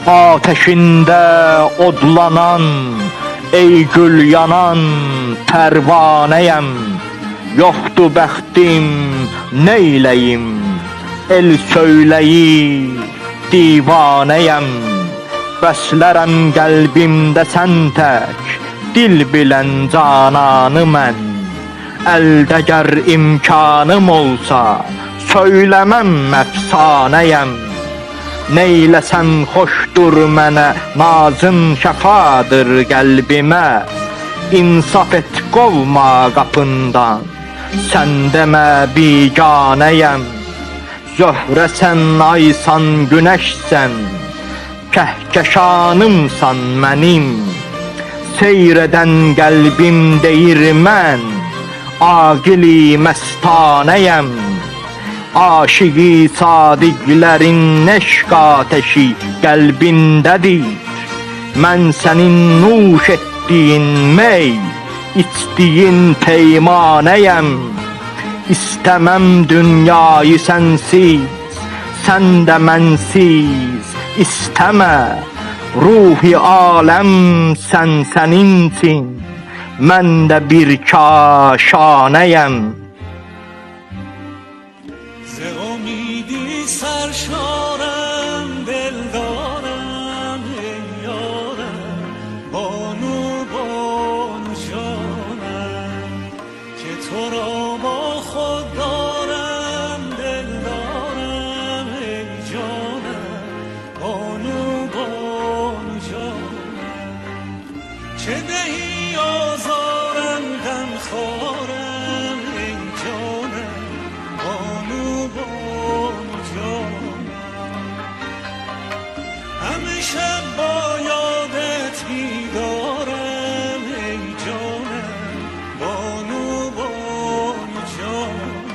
Ateşinde odlanan, ey gül yanan pervaneyem. Yoktu bəxtim, neyləyim, el söyləyir divaneyem. Bəslərəm qəlbimdə sən tək, dil bilən cananı mən. Əldə gər imkanım olsa, söyləməm əfsanəyəm. Neyləsəm xoşdur mənə, nazın şəfadır qəlbimə. İnsaf et, qovma qapından, sən demə biganəyəm. Zöhrəsən, aysan, günəşsən, kəhkəşanımsan mənim. Seyr edən qəlbim deyir mən, aqili məstanəyəm. Aşıqi sadiqlərin eşq ateşi qəlbindədir. Mən sənin nuş etdiyin mey, içdiyin peymanəyəm. İstəməm dünyayı sənsiz, sən də mənsiz istəmə. Ruhi aləm sən səninsin, mən də bir kaşanəyəm. سرشارم دل دارم ای یارم، بانو بانو جانم که تو را با خود دارم. دل دارم ای جانم، بانو بانو جانم. چه دهی آزارم غم خورم ای جانم، بانو بانو جانم. همه شب با یادت بیدارم ای جانم، بانو بانو جانم.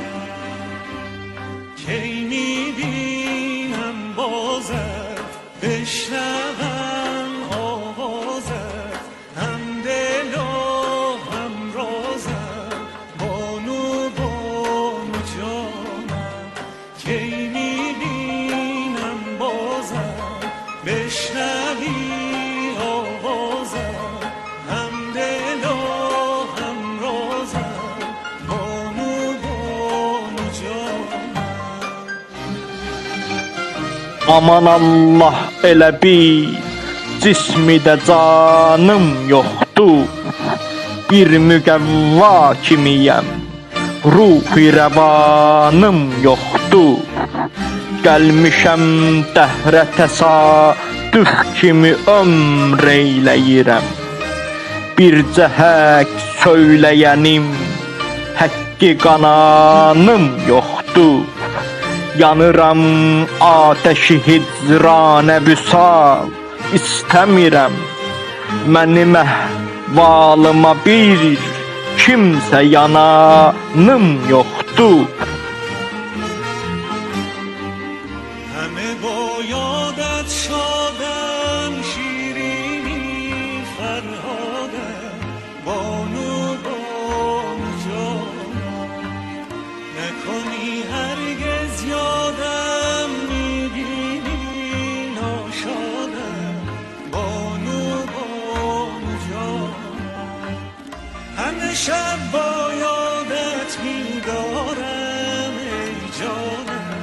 کی میبینم بازت، بشنوم آوازت، هم دل و هم رازم، بانو بانو جانم. کی میبینم بازم، بشنوی آوازم، هم دل و هم رازم، بانو بانو جانم. Aman Allah, elə bir cismi də canım yoxdur. Bir müqəvva kimiyəm, ruhi rəvanım yoxdur. Gəlmişəm dəhrə təsadüf kimi ömr eyləyirəm. Bircə haqq söyləyənim, həqqi qananım yoxdur. Yanıram ateşi hicranə vüsal istəmirəm. Mənim əhvalıma bir kimsə yananım yoxdur. همه با یادت شادم، شیرینی فرهادم، بانو بانو جانم. نکنی هرگز یادم، میبینی ناشادم، بانو بانو جانم. همه شب با یادت بیدارم ای جانم،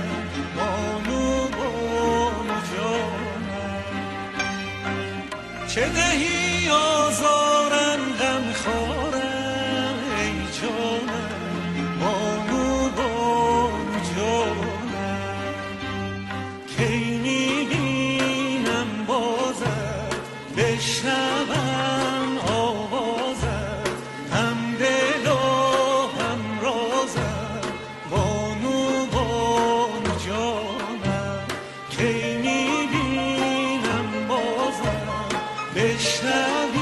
بانو بانو جانم. چه دهی آزارم غم خورم ای جانم، بانو بانو جانم. کی میبینم بازت، بشنوم آوازت، هم دل و هم رازم، بانو بانو جانم. کی میبینم بازم، بشنوی